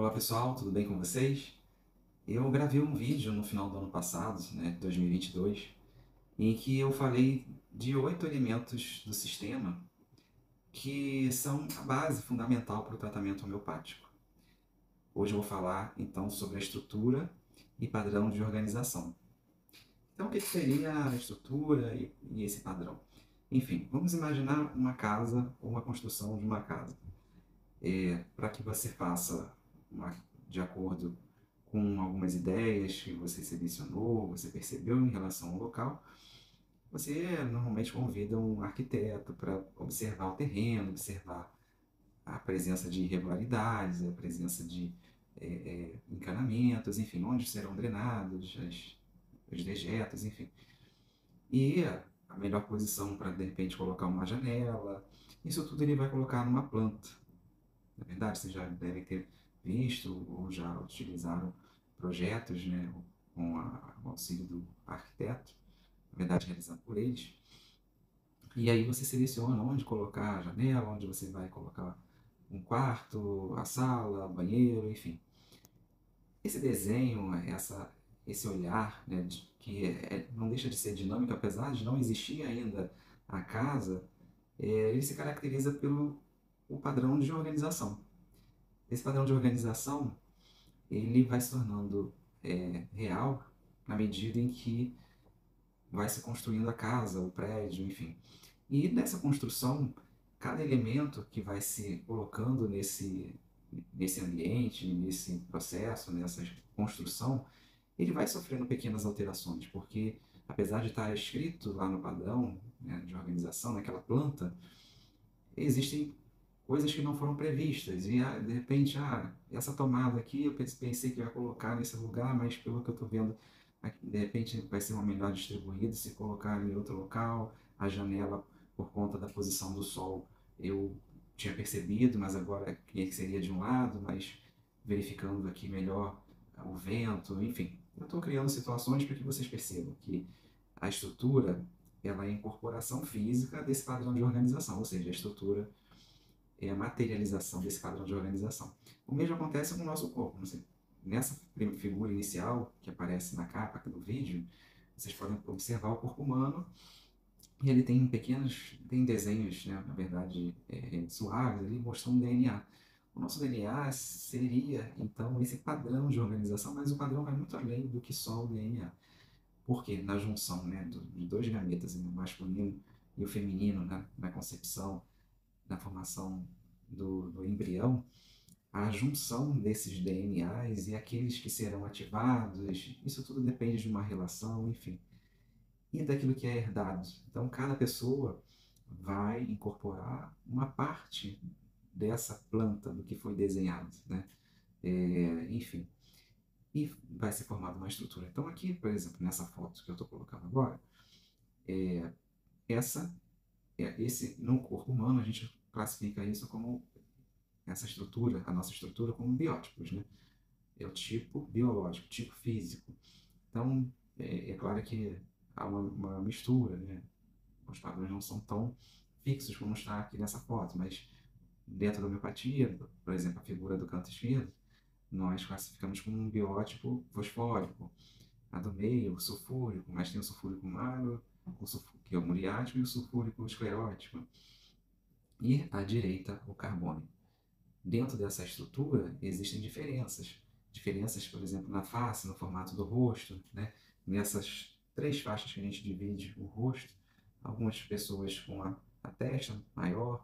Olá pessoal, tudo bem com vocês? Eu gravei um vídeo no final do ano passado, 2022, em que eu falei de 8 elementos do sistema que são a base fundamental para o tratamento homeopático. Hoje eu vou falar então sobre a estrutura e padrão de organização. Então o que seria a estrutura e esse padrão? Enfim, vamos imaginar uma casa ou uma construção de uma casa. Para que você faça de acordo com algumas ideias que você selecionou, você percebeu em relação ao local, você normalmente convida um arquiteto para observar o terreno, observar a presença de irregularidades, a presença de encanamentos, enfim, onde serão drenados os dejetos, enfim. E a melhor posição para, de repente, colocar uma janela, isso tudo ele vai colocar numa planta. Na verdade, vocês já devem ter visto ou já utilizaram projetos, né, com o auxílio do arquiteto, na verdade realizado por eles. E aí você seleciona onde colocar a janela, onde você vai colocar um quarto, a sala, o banheiro, enfim. Esse desenho, esse olhar, né, que não deixa de ser dinâmico, apesar de não existir ainda a casa, ele se caracteriza pelo o padrão de organização. Esse padrão de organização ele vai se tornando real na medida em que vai se construindo a casa, o prédio, enfim. E nessa construção, cada elemento que vai se colocando nesse ambiente, nesse processo, nessa construção, ele vai sofrendo pequenas alterações, porque apesar de estar escrito lá no padrão, né, de organização, naquela planta, existem coisas que não foram previstas. E de repente, essa tomada aqui eu pensei que ia colocar nesse lugar, mas pelo que eu estou vendo, aqui, de repente vai ser uma melhor distribuída se colocar em outro local. A janela, por conta da posição do sol, eu tinha percebido, mas agora que seria de um lado, mas verificando aqui melhor o vento, enfim. Eu estou criando situações para que vocês percebam que a estrutura ela é a incorporação física desse padrão de organização, ou seja, a estrutura é a materialização desse padrão de organização. O mesmo acontece com o nosso corpo. Nessa figura inicial que aparece na capa do vídeo, vocês podem observar o corpo humano e ele tem desenhos, né, na verdade, suaves ali mostrando o DNA. O nosso DNA seria, então, esse padrão de organização, mas o padrão vai muito além do que só o DNA. Porque na junção, né, de dois gametas, o masculino e o feminino, na concepção, na formação do embrião, a junção desses DNAs e aqueles que serão ativados, isso tudo depende de uma relação, enfim, e daquilo que é herdado. Então, cada pessoa vai incorporar uma parte dessa planta do que foi desenhado, né? Enfim, e vai ser formada uma estrutura. Então, aqui, por exemplo, nessa foto que eu estou colocando agora, essa, no corpo humano, a gente classifica isso como essa estrutura, a nossa estrutura, como biótipos, né? É o tipo biológico, tipo físico. Então, é claro que há uma mistura, né? Os padrões não são tão fixos como está aqui nessa foto, mas dentro da homeopatia, por exemplo, a figura do canto esquerdo, nós classificamos como um biótipo fosfórico. A do meio, o sulfúrico, mas tem o sulfúrico magro, que é o muriático, e o sulfúrico esclerótico. E à direita, o carbônico. Dentro dessa estrutura existem diferenças. Diferenças, por exemplo, na face, no formato do rosto, né? Nessas três faixas que a gente divide o rosto, algumas pessoas com a testa maior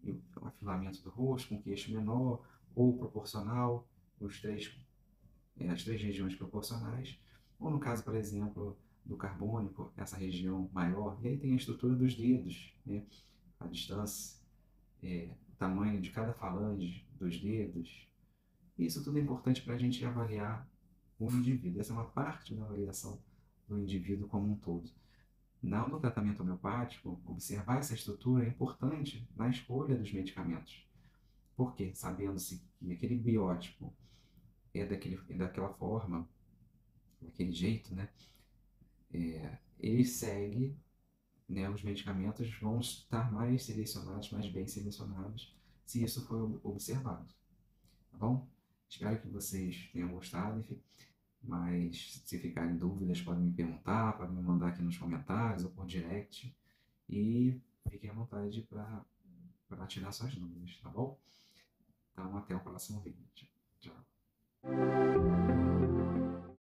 e o afilamento do rosto, com o queixo menor ou proporcional, as três regiões proporcionais, ou no caso, por exemplo, do carbônico, essa região maior, e aí tem a estrutura dos dedos, né? A distância, o tamanho de cada falange dos dedos. Isso tudo é importante para a gente avaliar o indivíduo. Essa é uma parte da avaliação do indivíduo como um todo. No tratamento homeopático, observar essa estrutura é importante na escolha dos medicamentos. Por quê? Sabendo-se que aquele biótipo daquela forma, daquele jeito, né? Ele segue, né, os medicamentos vão estar mais selecionados, mais bem selecionados, se isso for observado, tá bom? Espero que vocês tenham gostado, enfim. Mas se ficarem dúvidas, podem me perguntar, podem me mandar aqui nos comentários ou por direct. E fiquem à vontade para tirar suas dúvidas, tá bom? Então, até o próximo vídeo. Tchau.